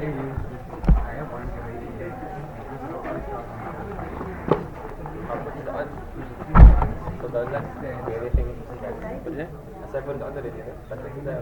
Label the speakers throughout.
Speaker 1: Asal pun tak ada dia, tak ada kita.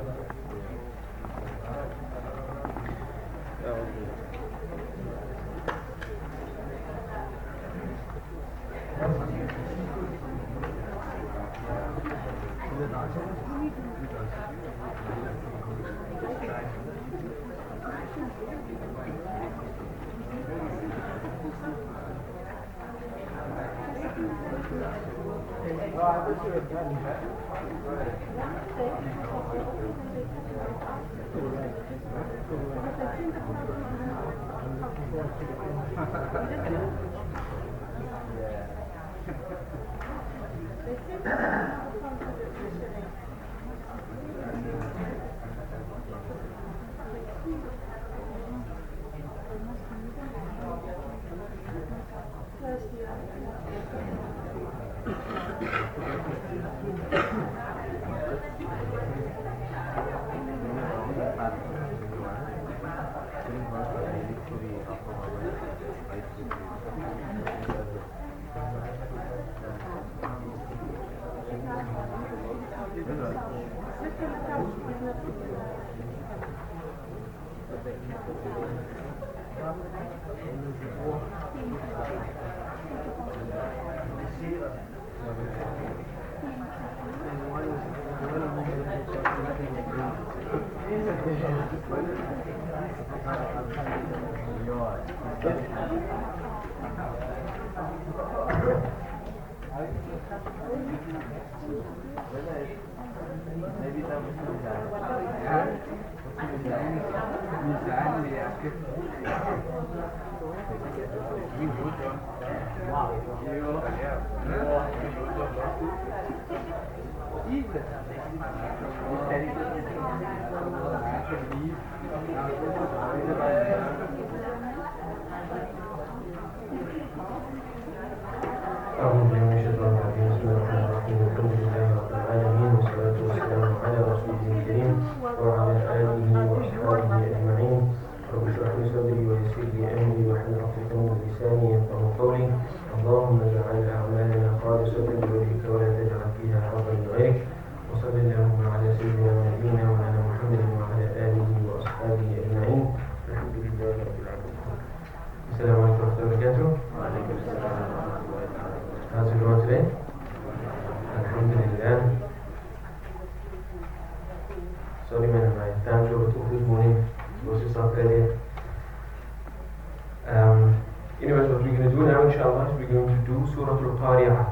Speaker 1: Anyways, what we're going to do now, inshallah, is we're going to do Surah Al-Qari'ah.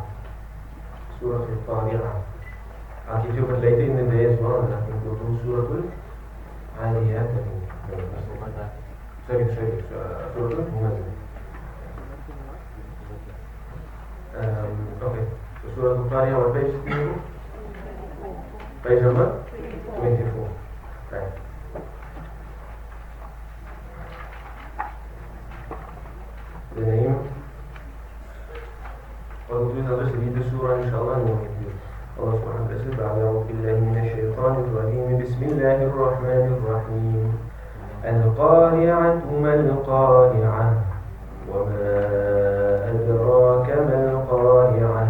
Speaker 1: Surah Al-Qari'ah. I'll give you a bit later in the day as well, and I think we'll do Surah Al-Adiyat. Sorry, Surah Al-Mizan. Okay, so Surah Al-Qari'ah, what page is it? Page number 24. Right. The name وقلت هذا سبيل السورة إن شاء الله نوحي الله سبحانه وتعالى بعد أعوذ بالله من الشيطان الرجيم بسم الله الرحمن الرحيم القارعة ما القارعة وما أدراك ما القارعة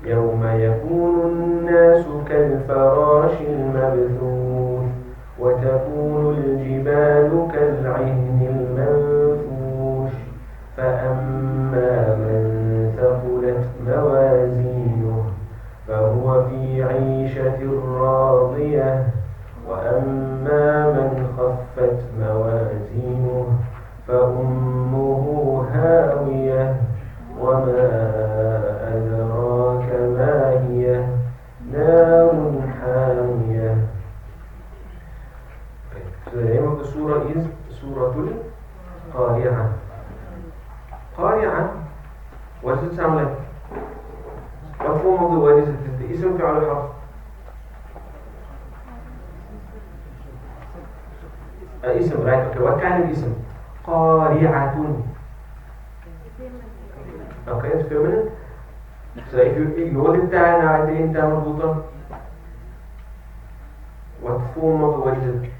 Speaker 1: يوم يكون الناس كالفراش المبثوث وتكون الجبال كالعهن المنفوش فأما من ثقلت موازينه فهو في عيشة راضية وأما من خفت موازينه فأمه هاوية وما أدراك ما هي نار حامية. So the name of the surah is Surah Al-Qari'ah. Qari'ah, what does it sound like? What form of the word is it? Is the ism fi'al harf? Ism, right? Okay, what kind of ism? Qari'atun. Okay, it's feminine. So if you ignore the ta now at the end time of what form of the word is it?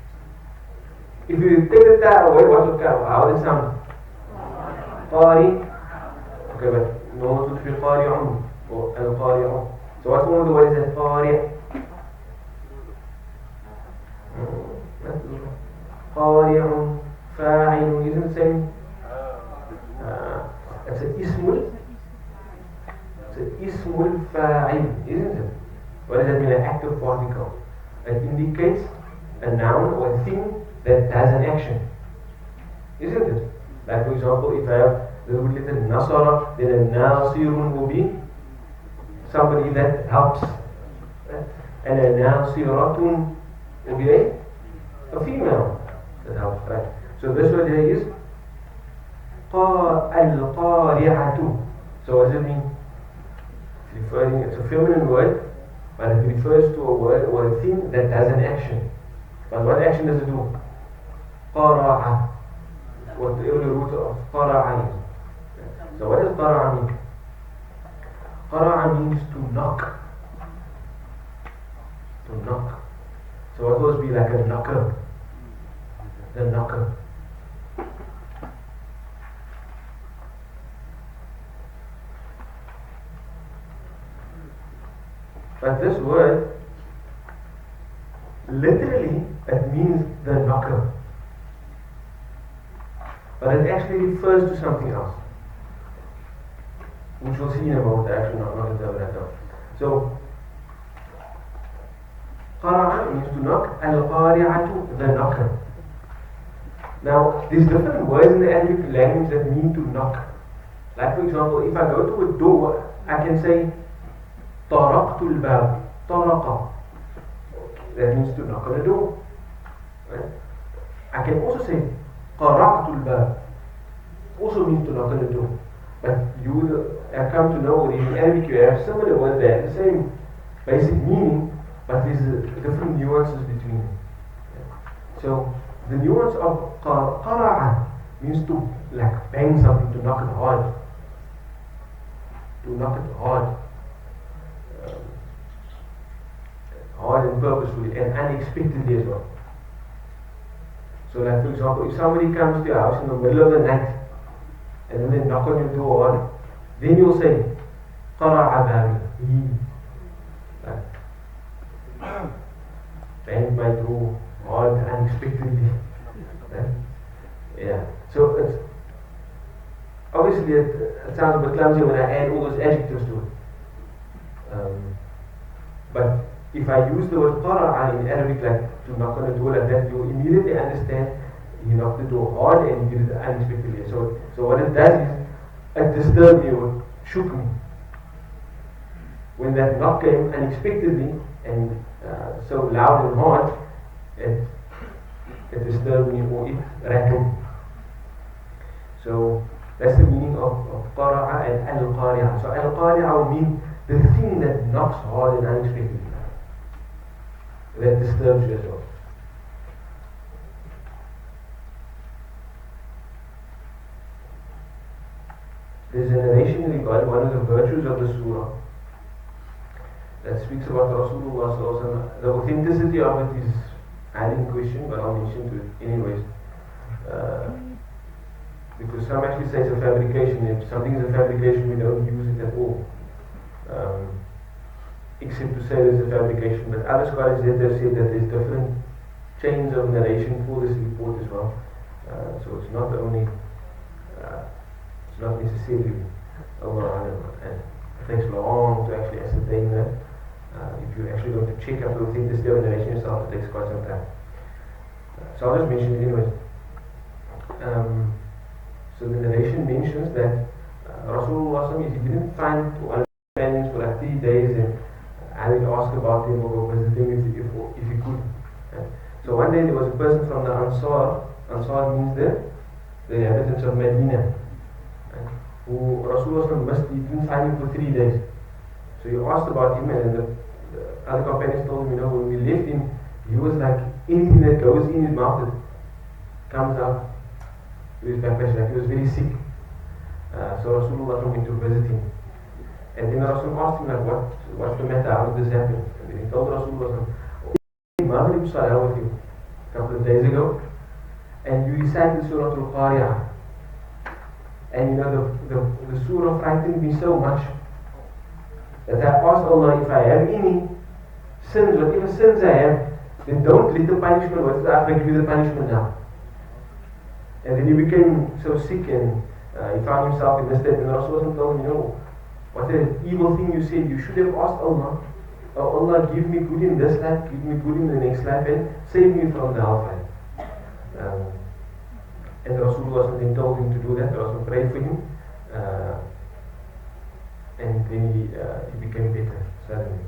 Speaker 1: If you take the ta away, what will come? How does it sound? Qari. Okay, but no one will feel qari'un or al-qari'un. So what's one of the words that qari'? Qari'un, fa'ilun, isn't it the same? It's an ismul fa'il, isn't it? What does that mean? An active particle. It indicates a noun or a thing that does an action, isn't it? Like for example, if I have the root letter nasara, then a nasirun will be somebody that helps, and a nasiratun will be a female that helps, right? So this word here is al-qari'atu. So what does it mean? It's a feminine word, but it refers to a word or a thing that does an action. But what action does it do? Qara'a. Whatever the root of qara'a is. So what does qara'a mean? Qara'a means to knock. To knock. So what will be like a knocker? The knocker. But this word, literally, it means the knocker. But it actually refers to something else, which we'll see in a moment. Actually, not in right now. So, qara'a means to knock, al-qari'atu, the knocker. Now, there's different words in the Arabic language that mean to knock. Like for example, if I go to a door, I can say طرقت الباب. طرق. That means to knock on a door. Right? I can also say قرعت الباب. Also means to knock on the door. But you have come to know that in Arabic you have similar words that have the same basic meaning, but there's different nuances between them. So the nuance of qara'a means to like bang something, to knock it hard. To knock it hard. Hard and purposefully and unexpectedly as well. So like for example, if somebody comes to your house in the middle of the night and then they knock on your door hard, then you'll say qara'a babi. Like banged my door hard unexpectedly. Yeah. So it's obviously it sounds a bit clumsy when I add all those adjectives to it. But if I use the word qara'a in Arabic, like to knock on the door like that, you immediately understand you knock the door hard and you did it unexpectedly. So what it does is it disturbed me or shook me. When that knock came unexpectedly and so loud and hard, it disturbed me or it rattled me. So that's the meaning of qara'a and al-qari'ah. So al-qari'ah will mean the thing that knocks hard and unexpectedly, that disturbs you as well. There's a narration regarding one of the virtues of the surah that speaks about Rasulullah. The authenticity of it is highly in question, but I'll mention it anyways. Because some actually say it's a fabrication. If something is a fabrication, we don't use it at all. Except to say there's a fabrication, but other scholars have said that there's different chains of narration for this report as well. So it's not only, it's not necessarily overall, and it takes long to actually ascertain that. If you're actually going to check up the authenticity of the narration yourself, it takes quite some time. So I'll just mention it anyways. So the narration mentions that Rasulullah, he didn't find companions for like 3 days and I would ask about him or go visit him if he could. So one day there was a person from the Ansar. Ansar means the inhabitants of Medina, who Rasulullah missed. He didn't find him for 3 days. So he asked about him, and the other companions told him, when we left him, he was like anything that goes in his mouth that comes out to his backpack. Like he was very sick. So Rasulullah went to visit him. And then Rasul asked him, like, what's the matter? How did this happen? And then he told Rasulullah, Maghrib Salah with you a couple of days ago, and you recite the Surah Al-Qari'ah. And you know, the surah frightened me so much that I asked Allah, if I have any sins, whatever sins I have, then don't let the punishment, I give you the punishment now. And then he became so sick and he found himself in this state, and Rasulullah told him, you know, what an evil thing you said. You should have asked Allah, oh Allah, give me good in this life, give me good in the next life, and save me from the hellfire. And Rasulullah then told him to do that. Rasul prayed for him, and then he became better suddenly.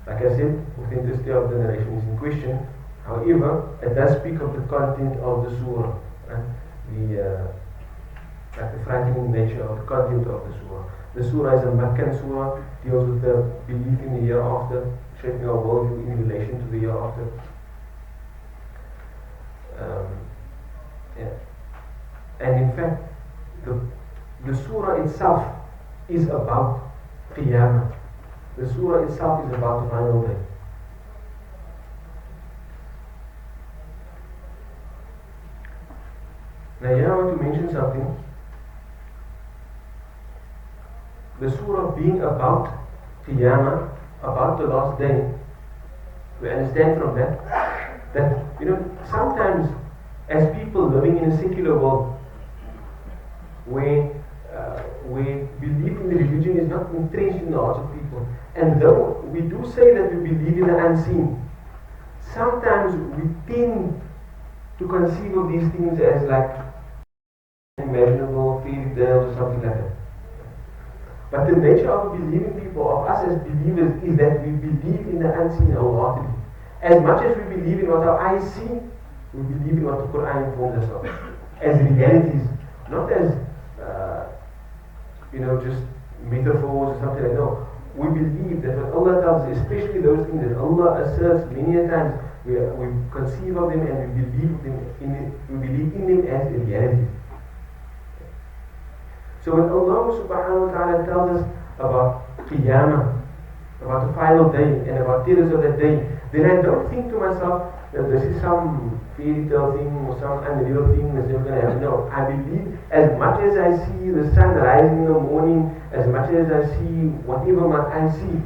Speaker 1: Like I said, authenticity of the narration is in question. However, it does speak of the content of the surah, right? The frightening nature of the content of the surah. The surah is a Meccan surah, deals with the belief in the hereafter, shaping our worldview in relation to the hereafter. And in fact, the surah itself is about Qiyamah. The surah itself is about the final day. Now here I want to mention something. The surah being about Qiyamah, about the last day, we understand from that you know, sometimes as people living in a secular world where belief in the religion is not entrenched in the hearts of people, and though we do say that we believe in the unseen, sometimes we tend to conceive of these things as like unimaginable fairy tales or something like that. But the nature of believing people, of us as believers, is that we believe in the unseen wholeheartedly. As much as we believe in what our eyes see, we believe in what the Quran informs us of, as realities, not as you know, just metaphors or something like that. No, we believe that what Allah tells us, especially those things that Allah asserts many a times, we conceive of them and we believe in them as realities. So when Allah subhanahu wa ta'ala tells us about Qiyamah, about the final day and about terrors of that day, then I don't think to myself that this is some fairy tale thing or some unreal thing that's never going to happen. No, I believe as much as I see the sun rising in the morning, as much as I see whatever my eyes see,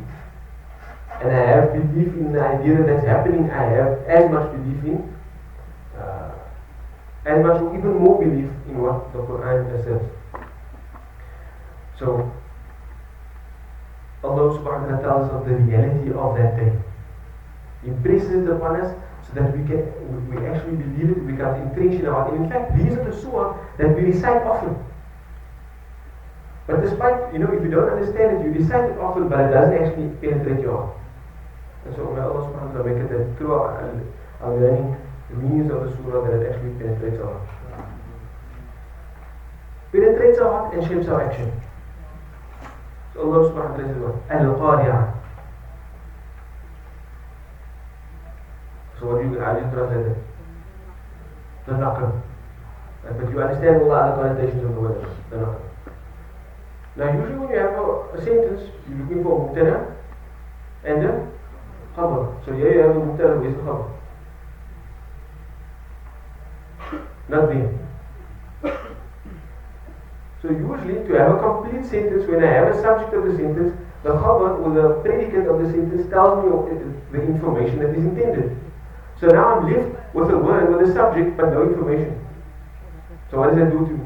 Speaker 1: and I have belief in the idea that's happening, I have as much belief in, as much or even more belief in what the Quran says. So, Allah subhanahu wa ta'ala tells us of the reality of that day. He impresses it upon us so that we actually believe it, we can entrenched in our heart. And in fact, these are the surah that we recite often. But despite, you know, if you don't understand it, you recite it often, but it doesn't actually penetrate your heart. And so may Allah subhanahu wa ta'ala make it that through our learning the meanings of the surah, that it actually penetrates our heart. Penetrates our heart and shapes our action. So Allah subhanahu wa ta'ala says what? Al-Qari'ah. So what do you, how do you translate it? The knocker. But you understand all the other connotations of the word, the knocker. Now usually when you have a sentence, you're looking for a mubtada and a khabar. So here you have a mubtada, where's the khabar? Not there. So usually to have a complete sentence, when I have a subject of the sentence, the khabar or the predicate of the sentence tells me the information that is intended. So now I'm left with a word, with a subject, but no information. So what does that do to me?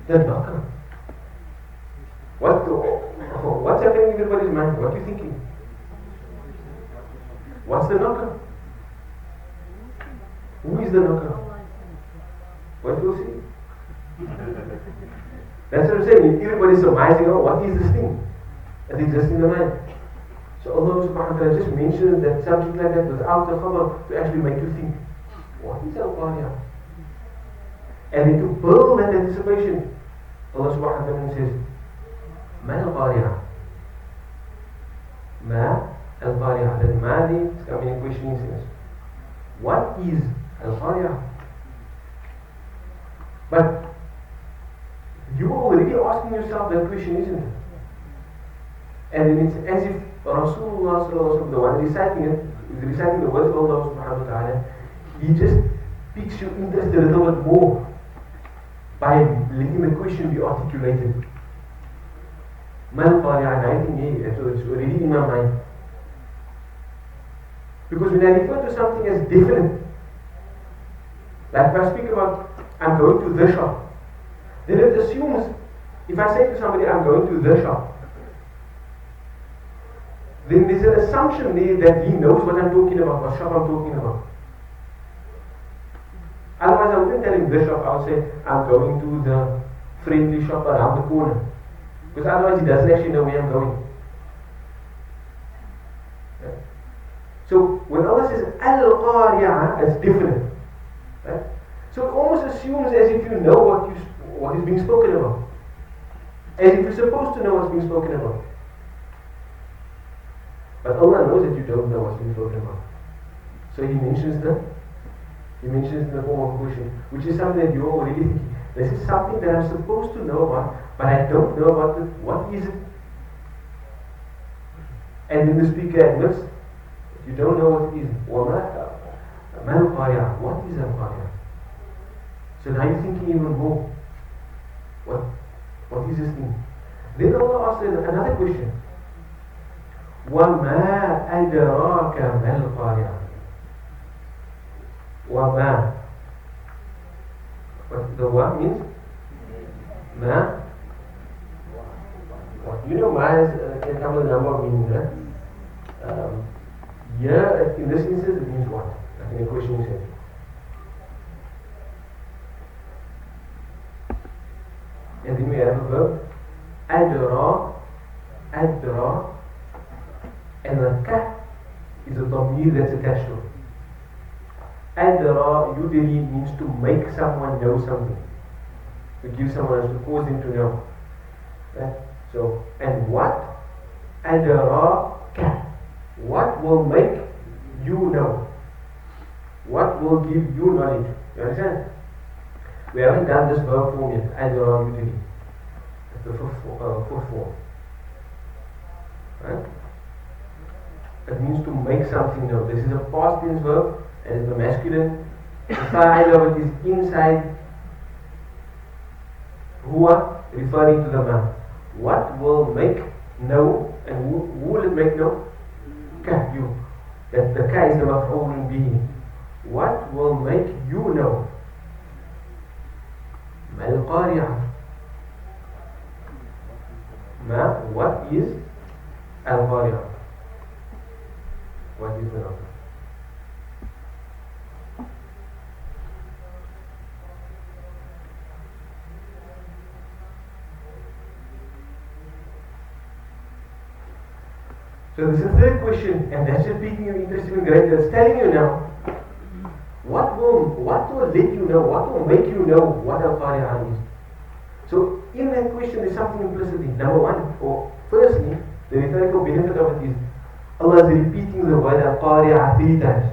Speaker 1: The knocker. What's happening in everybody's mind? What are you thinking? What's the knocker? Who is the knocker? What will see? That's what I'm saying. Everybody's surmising, oh, what is this thing that exists in the mind? So Allah subhanahu wa ta'ala just mentioned that subject like that without the khabar to actually make you think, what is al-Qari'ah? And then to build that anticipation, Allah subhanahu wa ta'ala says, Ma al-Qari'ah? Ma al-Qari'ah. That Madi is coming in questioning sense. What is al-Qari'ah? But you are already asking yourself that question, isn't it? And then it's as if Rasulullah, the one reciting it, is reciting the words of Allah subhanahu wa ta'ala, He just piques your interest a little bit more by letting the question be articulated. Mal Qari'ah, I think it's already in my mind. Because when I refer to something as definite, like if I speak about I'm going to the shop, then it assumes, if I say to somebody I'm going to the shop, then there's an assumption there that he knows what I'm talking about, what shop I'm talking about. Otherwise I wouldn't tell him the shop, I would say I'm going to the friendly shop around the corner. Because otherwise he doesn't actually know where I'm going. Yeah. So when Allah says Al-Qari'ah, it's different. Right? So it almost assumes as if you know what is being spoken about. As if you're supposed to know what's being spoken about. But Allah knows that you don't know what's being spoken about. So He mentions in the form of a question, which is something that you're already thinking. This is something that I'm supposed to know about, but I don't know about it. What is it? And then the speaker admits, you don't know what it is. What is Al-Qari'ah? So now you're thinking even more. What is this thing? Then Allah asks another question. وَمَا أَدْرَاكَ مَا الْقَارِعَةُ وَمَا. The wa means ma. You know ma can come with a number of meanings, right? Here, in this instance, it means what? Like in a question sense. And then we have a verb, adra, and the ka is a dhamir that's attached to it. Adra, yudiri means to make someone know something. To give someone, to cause them to know. Right? So, and what? Adra ka. What will make you know? What will give you knowledge? You understand? We haven't done this verb form yet. Adra, yudiri. That's the fourth form. Right? It means to make something know. This is a past tense verb. And it's the masculine. The side of it is inside huwa, referring to the man. What will make know, and who will it make know? Ka, you. That the ka is the maf'ul bihi. What will make you know? Mal Qari'ah. Ma, what is Al-Qari'ah? What is the number? So this is the third question, and that's just piquing your interest even greater. It's telling you now, what will let you know, what will make you know what Al-Qari'ah is. So in that question there's something implicitly. Number one, or firstly, the rhetorical benefit of it is Allah is repeating the word Al-Qari'ah 3 times.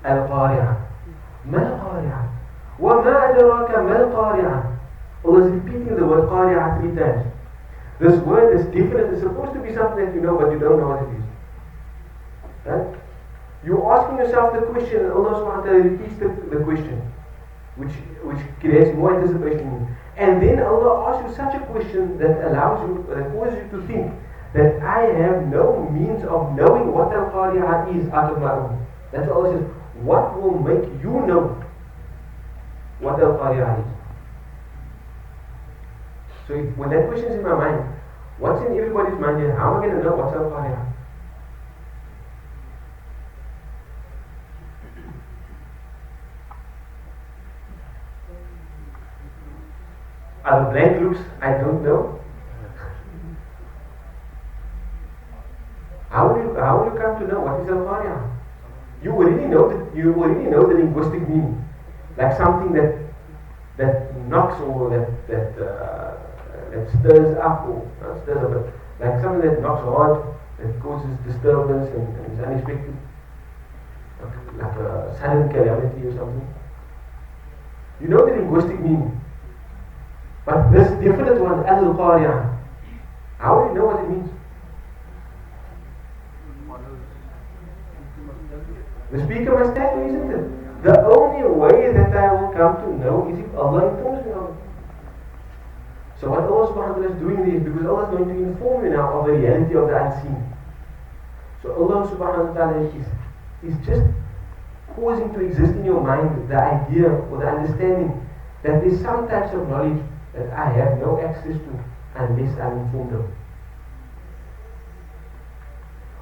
Speaker 1: Al-Qari'ah. Ma Al-Qari'ah. Wa ma adraka ma Al-Qari'ah. Allah is repeating the word Qari'ah 3 times. This word is definite. It's supposed to be something that you know, but you don't know what it is. Right? You're asking yourself the question, and Allah subhanahu wa ta'ala repeats the question, which creates more anticipation. And then Allah asks you such a question that causes you to think that I have no means of knowing what Al-Qari'ah is out of my own. That's what Allah says. What will make you know what Al-Qari'ah is? So when that question is in my mind, what's in everybody's mind here? How am I going to know what's Al-Qari'ah? Are the blank looks I don't know? How will you come to know what is Al-Qari'ah? You already know the linguistic meaning, like something that knocks or that stirs up, or not stirs up, but like something that knocks hard, that causes disturbance and is unexpected, like a sudden calamity or something. You know the linguistic meaning, but this definite one, Al-Qari'ah, how do you know what it means? The speaker must tell you, isn't it? The only way that I will come to know is if Allah informs me of it. So what Allah subhanahu wa ta'ala is doing there is because Allah is going to inform you now of the reality of the unseen. So Allah subhanahu wa ta'ala is just causing to exist in your mind the idea or the understanding that there's some types of knowledge that I have no access to unless I'm informed of.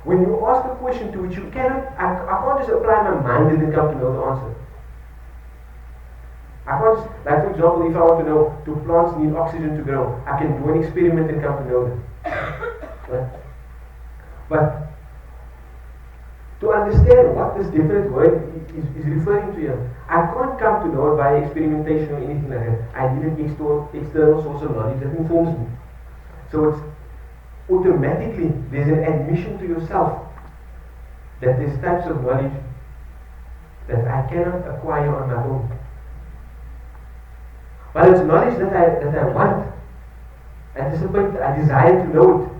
Speaker 1: When you ask a question to which you cannot, I can't just apply my mind and then come to know the answer. I can't just, like for example, if I want to know, do plants need oxygen to grow? I can do an experiment and come to know them. Right? But to understand what this definite word is referring to here, I can't come to know it by experimentation or anything like that. I need an external source of knowledge that informs me. So it's automatically, there's an admission to yourself that there's types of knowledge that I cannot acquire on my own. But it's knowledge that I want, anticipate, I desire to know it.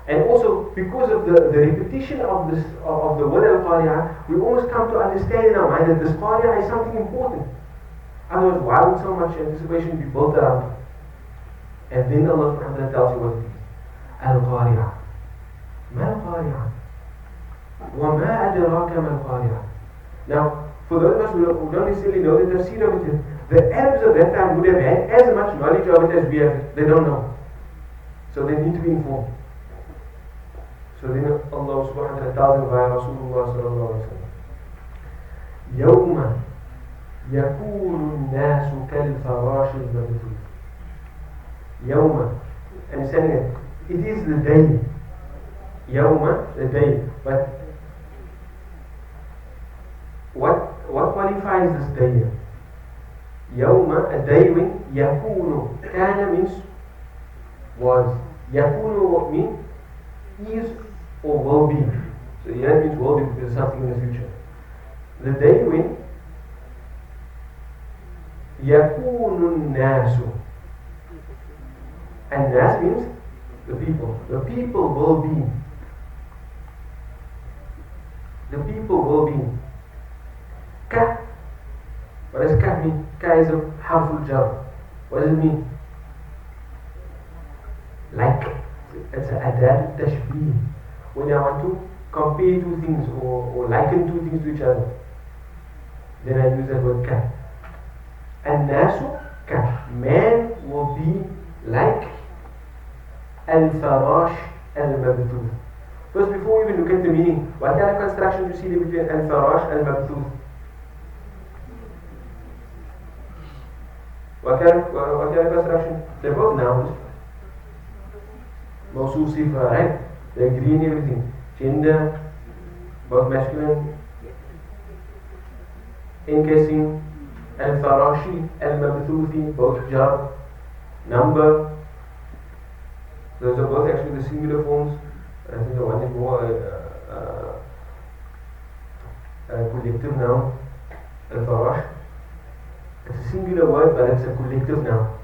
Speaker 1: And also, because of the repetition of this of the word al-Qari'ah, we almost come to understand in our mind that this Qari'ah is something important. Otherwise, why would so much anticipation be built around it? And then Allah subhanahu wa ta'ala tells you what it is. Al-Qari'ah. Ma al-Qari'ah? Wa ma adraka ma al-Qari'ah? Now, for those of us who don't necessarily know the tafsir of it, the Arabs of that time would have had as much knowledge of it as we have. They don't know. So they need to be informed. So then Allah subhanahu wa ta'ala tells him via Rasulullah sallallahu alayhi wa sallam, يَوْمَ يَكُونُ النَّاسُ كَالْفَرَاشِ الْمَبْثُوثِ. Yawma, understanding it, it is the day. Yawma, the day. But what qualifies this day? Yawma, a day when yakunu. Kana means was. Yakunu means is or will be. So here it means will be because something in the future. The day when yakunu nasu. And nas means the people. The people will be. The people will be. Ka. What does ka mean? Ka is a harful jar. What does it mean? Like. It's an adat tashbih. When I want to compare two things or liken two things to each other, then I use that word ka. And nasu ka. Man will be like al-farash al-mabthuth. First, before we even look at the meaning, what kind of construction do you see there between al-farash and al-mabthuth? What kind of construction? They're both nouns. Mawsuf sifa, right? They agree in everything. Gender, both masculine, encasing, al-farashi, al-mabthuthi, both jar, number. Those are both actually the singular forms. I think the one is more collective noun. Al-farash. It's a singular word, but it's a collective noun.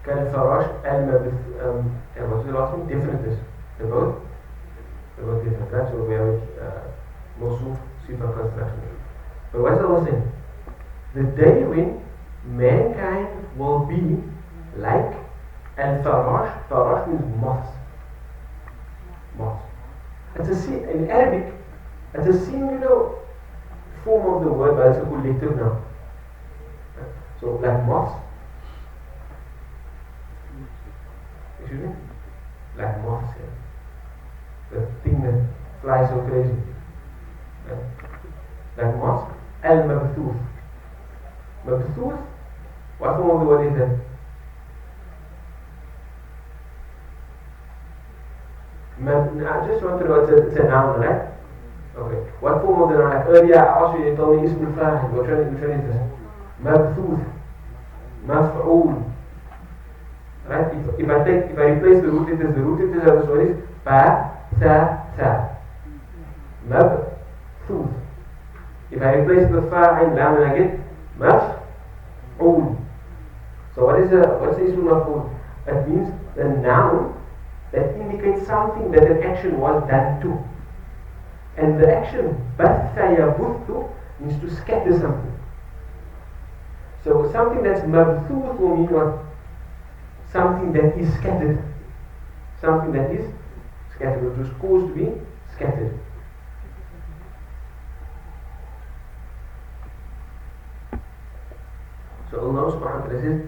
Speaker 1: Al-farash, al-mabth. What's the last one? Different. They're both different. That's what we have Mawsuf sifa construction. But what's Allah saying? The day when mankind will be like al-farash. Farash means moths. Moths. In Arabic, it's a singular form of the word, but it's a collective noun. So, like moths. Excuse me? Like moths, yeah. The thing that flies so crazy. Yeah. Like moths. Al-mabthuth. Mabthuth? What form of the word is that? I just want to know, it's a noun, right? Okay. What form of the noun? Like earlier I asked you told me ism fa'il. Which one is this? Mabthuth. Maf'ul. Right? If I replace the root letters of this word is pa, sa. Mabthuth. If I replace the fa and lam and I get maf'ul. So what's the ism maf'ul? That means the noun that indicates something that an action was done to. And the action batha yabuthu means to scatter something. So something that's mabthuth will mean what? Something that is scattered. Something that is scattered, which was caused to be scattered. So Allah subhanahu wa ta'ala says,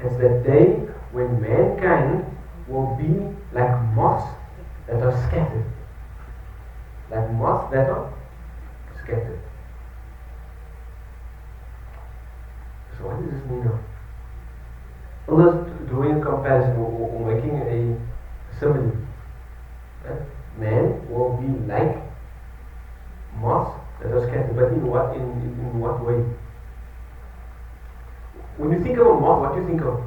Speaker 1: it's that day when mankind will be like moths that are scattered. Like moths that are scattered. So what does this mean now? Allah is doing a comparison or making a simile. Right? Man will be like moths that are scattered, but in what way? When you think of a moth, what do you think of?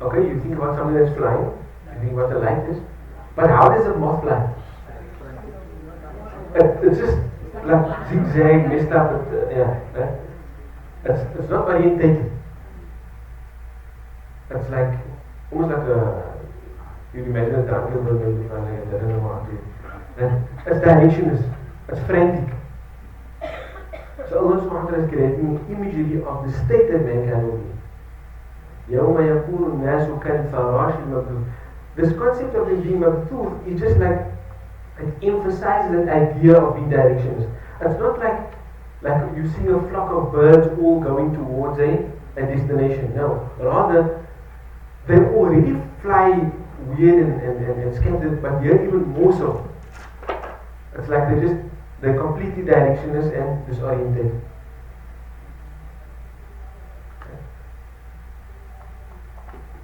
Speaker 1: Okay, you think about something that's flying, you think about the light is, but how does a moth fly? It's just like zigzag, messed up, it's not orientated. It's like, almost like you'd imagine a drunken bird maybe flying like that, I don't know how to. And its direction is, it's frantic. So Allah subhanahu wa ta'ala is creating imagery of the state that mankind will be. يَوْمَ يَكُونُ النَّاسُ كَالْفَرَاشِ الْمَبْثُوثِ. This concept of it being mabthuth is just like, it emphasizes that idea of being directions. It's not like you see a flock of birds all going towards a destination. No, rather, they already fly weird and scattered, but they're even more so. It's like they're completely directionless and disoriented.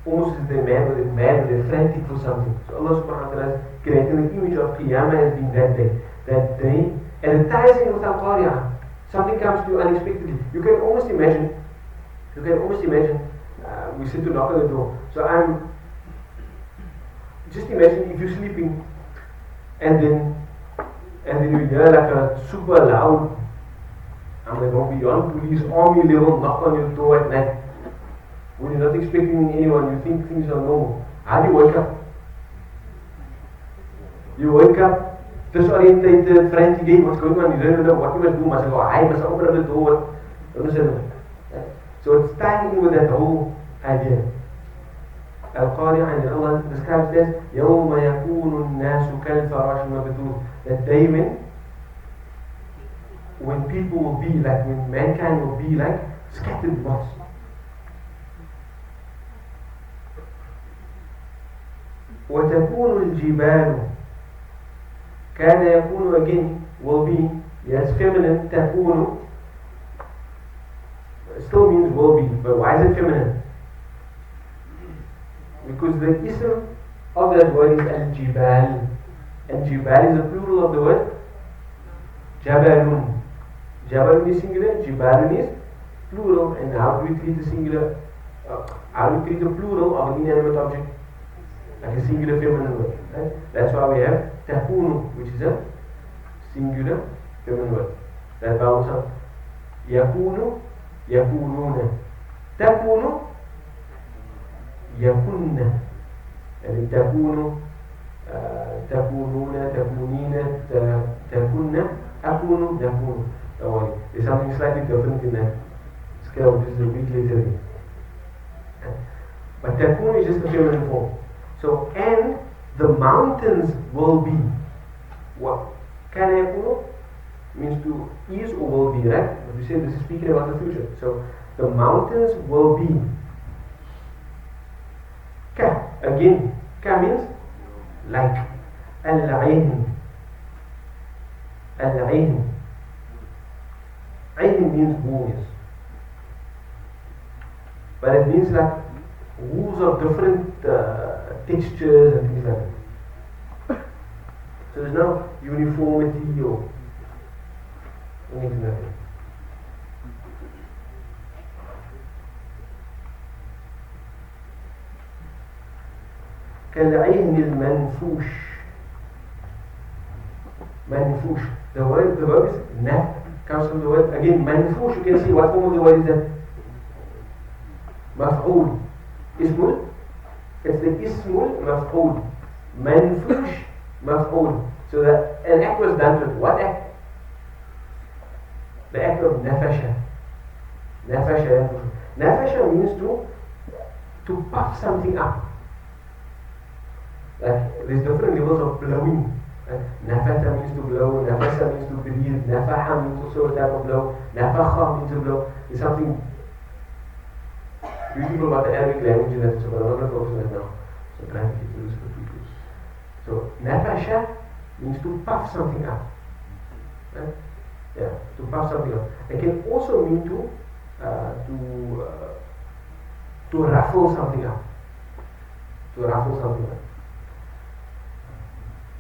Speaker 1: Almost as they're mad, they're frantic for something. So Allah subhanahu wa ta'ala is creating the image of Qiyamah as being that day, and it ties in with Qari'ah. Something comes to you unexpectedly. You can almost imagine, we sit to knock on the door. So just imagine if you're sleeping, and then you hear like a super loud, beyond police army level knock on your door at night. When you're not expecting anyone, you think things are normal. How do you wake up? You wake up disorientated, frantic, hey, what's going on? You don't know what you must do. Must I go hide? Must I open up the door? So it's tying in with that whole idea. Al-Qari'ah, and Allah describes this, يَوْمَ يَكُونُ النَّاسُ كَالْفَرَاشِ الْمَبْثُوثِ. That day when people will be like, when mankind will be like scattered moths. وَتَكُونُ الْجِبَالُ. كَانَ يَكُونُ again will be, yes, feminine, تَكُونُ. Still means will be, but why is it feminine? Because the ism of that word is al-jibal, and jibal is a plural of the word jabalun. Jabalun is singular, jibalun is plural, and how do we treat the singular? How do we treat the plural of an inanimate object? Like a singular feminine word. Right? That's why we have takunu, which is a singular feminine word. That vowel sound. Yakunu, yakununa. Takunu, yakunna. And takunu, takununa, takunina, takunna, akunu, yakunu. Don't worry. There's something slightly different in that scale, which is a bit later. But takunu is just the feminine form. So, and the mountains will be what? Kana yakunu means to is or will be, right? As we said, this is speaking about the future. So, the mountains will be. Ka, again, ka means like. Al-ayn. Al-ayn. Ayn means wounds. But it means like wounds of different textures and things like that. So there's no uniformity or anything like that. كالعين المنفوش. منفوش. The verb is naf, comes from the word again manfush. You can see what form of the word is that? Maf'ul. Ismul. It's the ismul maf'ul. Manfush, maf'ul. So that an act was done with what act? The act of nafasha. Nafasha means to puff something up. Like there's different levels of blowing. Nafata means to blow, nafasa means to breathe, nafaha means also a type of blow, nafakha means to blow. It's something beautiful about the Arabic language in that, so I'm not going to focus on that now. So I'm trying to keep this for people. So nafasha means to puff something up. Right? Yeah, to puff something up. It can also mean to ruffle something up. To ruffle something up.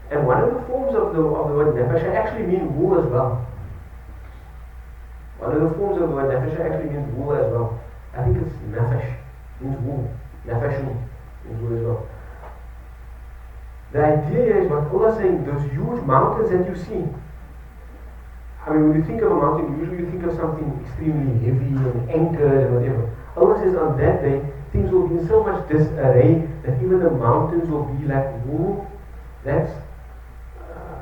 Speaker 1: And one of the forms of the word nafasha actually means wool as well. One of the forms of the word nafasha actually means wool as well. I think it's nafash, means wool. Nafashu means wool as well. The idea here is what Allah is saying, those huge mountains that you see. I mean, when you think of a mountain, usually you think of something extremely heavy and anchored and whatever. Allah says on that day, things will be in so much disarray that even the mountains will be like wool that's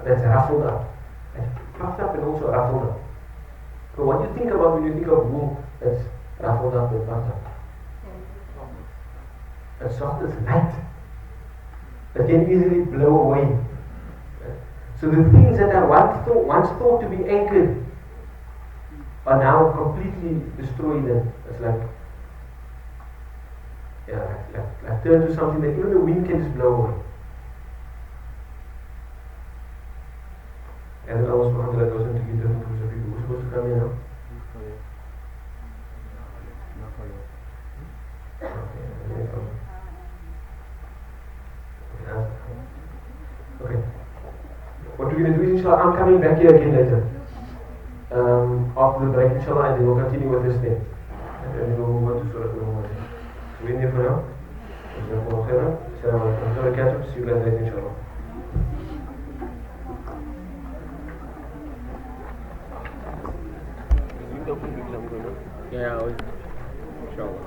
Speaker 1: ruffled up. That's puffed up and also ruffled up. So what do you think about when you think of wool that's ruffled up and puffed up? It's soft, it's light. It can easily blow away. So the things that are once thought to be anchored are now completely destroyed, and it's like turned to something that even the wind can just blow away. And then Allah subhanahu wa ta'ala goes into give different groups of people. Who's supposed to come here now? Okay. What we're going to do is, inshallah, I'm coming back here again later. After the break, inshallah, and then we'll continue with this thing. And then we'll move on to Surah Al-Mu'min. So we're in here for now. Assalamu alaikum. See you guys later, inshallah. Yeah, inshallah.